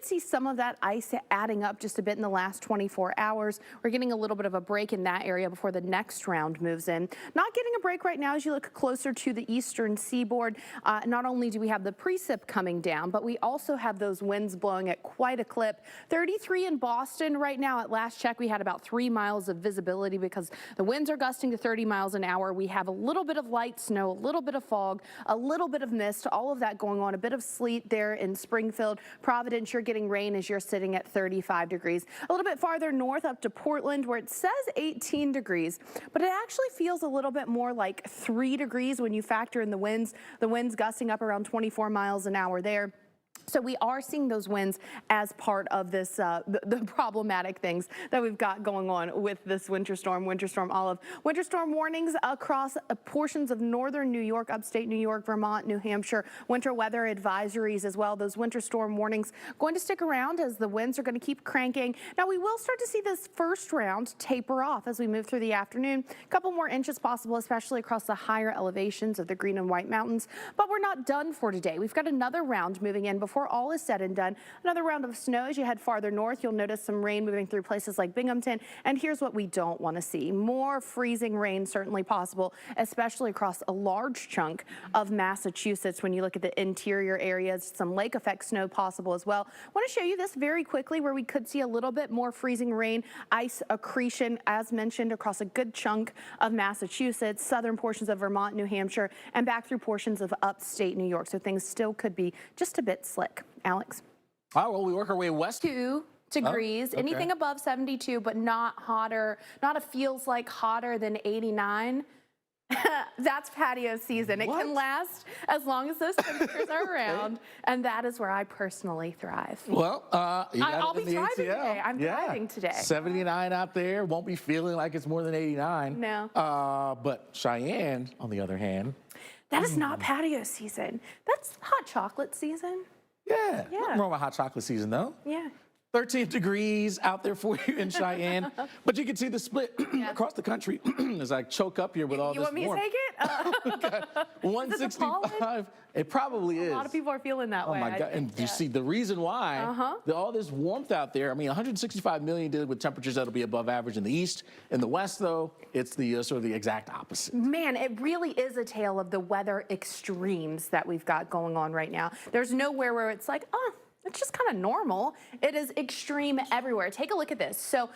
did see some of that ice adding up just a bit in the last 24 hours. We're getting a little bit of a break in that area before the next round moves in. Not getting a break right now as you look closer to the eastern seaboard. Not only do we have the precip coming down, but we also have those winds blowing at quite a clip. 33 in Boston right now. At last check, we had about 3 miles of visibility because the winds are gusting to 30 miles an hour. We have a little bit of light snow, a little bit of fog, a little bit of mist, all of that going on. A bit of sleet there in Springfield. Providence, you're getting rain as you're sitting at 35 degrees. A little bit farther north up to Portland where it says 18 degrees, but it actually feels a little bit more like 3 degrees when you factor in the winds gusting up around 24 miles an hour there. So we are seeing those winds as part of this, the problematic things that we've got going on with this Winter Storm Olive. Winter storm warnings across portions of northern New York, upstate New York, Vermont, New Hampshire. Winter weather advisories as well. Those winter storm warnings going to stick around as the winds are going to keep cranking. Now we will start to see this first round taper off as we move through the afternoon. A couple more inches possible, especially across the higher elevations of the Green and White Mountains. But we're not done for today. We've got another round moving in before all is said and done. Another round of snow as you head farther north. You'll notice some rain moving through places like Binghamton. And here's what we don't want to see. More freezing rain certainly possible, especially across a large chunk of Massachusetts. When you look at the interior areas, some lake effect snow possible as well. I want to show you this very quickly where we could see a little bit more freezing rain, ice accretion, as mentioned, across a good chunk of Massachusetts, southern portions of Vermont, New Hampshire, and back through portions of upstate New York. So things still could be just a bit slick. Alex? Oh, well, we work our way west. 2 degrees, okay. Anything above 72, but not hotter, not a feels like hotter than 89. That's patio season. It can last as long as those temperatures are around, and that is where I personally thrive. Well, I'll be thriving ATL. today. I'm thriving today. 79 out there. Won't be feeling like it's more than 89. No. But Cheyenne, on the other hand. That is not patio season. That's hot chocolate season. Yeah. Nothing wrong with hot chocolate season, though. Yeah. 13 degrees out there for you in Cheyenne. But you can see the split across the country as I choke up here with all this warmth. You want me to take it? 165. It probably is. A lot of people are feeling that way. Oh, my God. And you see the reason why, all this warmth out there, I mean, 165 million did with temperatures that'll be above average in the east. In the west, though, it's the sort of the exact opposite. Man, it really is a tale of the weather extremes that we've got going on right now. There's nowhere where it's like, oh, it's just kind of normal. It is extreme everywhere. Take a look at this. So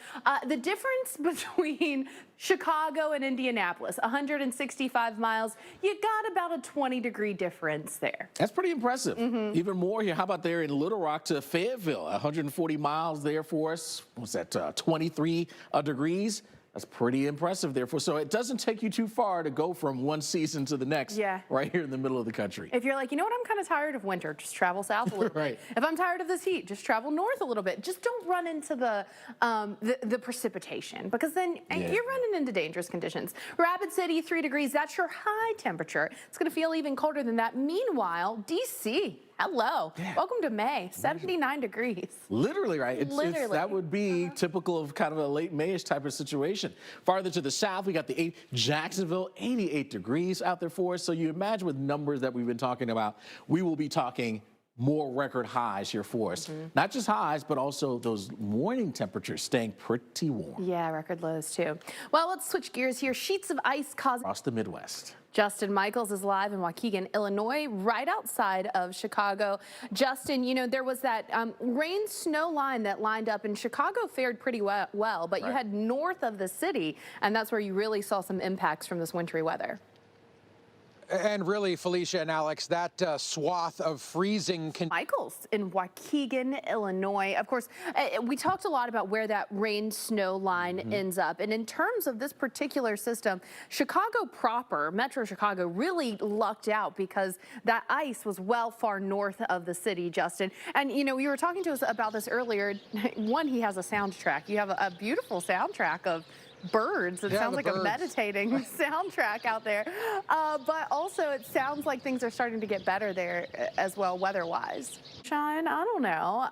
the difference between Chicago and Indianapolis, 165 miles, you got about a 20-degree difference there. That's pretty impressive. Even more here. How about there in Little Rock to Fayetteville? 140 miles there for us. What's that, 23 degrees? That's pretty impressive, therefore. So it doesn't take you too far to go from one season to the next, right here in the middle of the country. If you're like, you know what, I'm kind of tired of winter, just travel south a little bit. If I'm tired of this heat, just travel north a little bit. Just don't run into the precipitation, because then you're running into dangerous conditions. Rapid City, 3 degrees, that's your high temperature. It's going to feel even colder than that. Meanwhile, D.C., hello. Welcome to May, 79 degrees. Literally, right? That would be typical of kind of a late Mayish type of situation. Farther to the south, we got the Jacksonville, 88 degrees out there for us. So you imagine with numbers that we've been talking about, we will be talking more record highs here for us. Not just highs, but also those morning temperatures staying pretty warm. Yeah, record lows too. Well, let's switch gears here. Sheets of ice cause across the Midwest. Justin Michaels is live in Waukegan, Illinois, right outside of Chicago. Justin, you know, there was that rain-snow line that lined up, and Chicago fared pretty well, but you had north of the city, and that's where you really saw some impacts from this wintry weather. And really, Felicia and Alex, that swath of freezing. Michaels in Waukegan, Illinois. Of course, we talked a lot about where that rain-snow line ends up. And in terms of this particular system, Chicago proper, Metro Chicago, really lucked out because that ice was well far north of the city, Justin. And, you know, you were talking to us about this earlier. One, he has a soundtrack. You have a beautiful soundtrack of birds. It sounds like a meditating soundtrack out there. But also it sounds like things are starting to get better there as well, weather-wise. Shine, I don't know.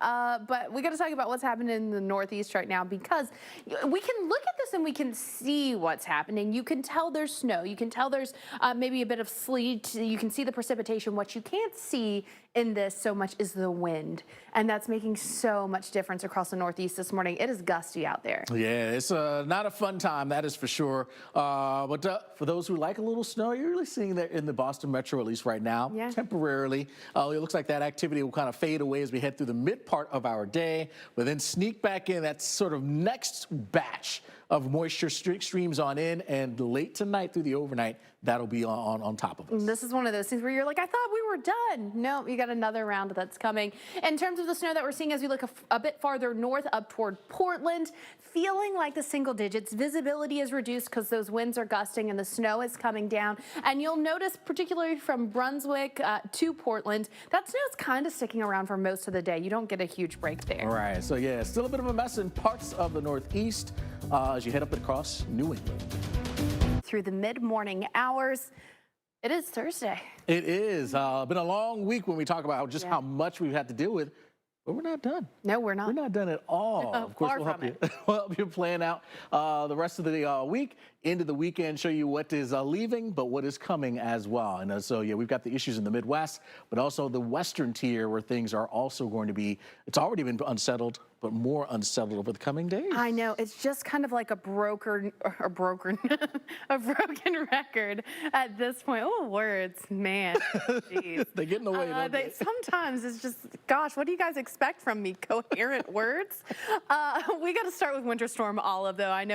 But we got to talk about what's happening in the Northeast right now, because we can look at this and we can see what's happening. You can tell there's snow. You can tell there's maybe a bit of sleet. You can see the precipitation. What you can't see in this so much is the wind, and that's making so much difference across the Northeast this morning. It is gusty out there. Yeah, it's not a fun time, that is for sure. But for those who like a little snow, you're really seeing that in the Boston metro, at least right now, temporarily. It looks like that activity will kind of fade away as we head through the mid part of our day, but then sneak back in that sort of next batch of moisture streams on in, and late tonight through the overnight, that'll be on top of us. This is one of those things where you're like, I thought we were done. No, you got another round that's coming. In terms of the snow that we're seeing as we look a bit farther north up toward Portland, feeling like the single digits. Visibility is reduced because those winds are gusting and the snow is coming down. And you'll notice, particularly from Brunswick to Portland, that snow is kind of sticking around for most of the day. You don't get a huge break there. All right, so yeah, still a bit of a mess in parts of the Northeast as you head up across New England. Through the mid-morning hours, it is Thursday. It is. Been a long week when we talk about just how much we've had to deal with. But we're not done. No, we're not. We're not done at all. Of course, we'll help you. We'll help you plan out the rest of the week, into the weekend, show you what is leaving, but what is coming as well. And so, yeah, we've got the issues in the Midwest, but also the Western tier where things are also going to be, it's already been unsettled, but more unsettled over the coming days. I know. It's just kind of like a broken record at this point. Oh, words, man. Jeez. They get in the way, don't they? Sometimes it's just, gosh, what do you guys expect from me? Coherent words? We got to start with Winter Storm Olive, though. I know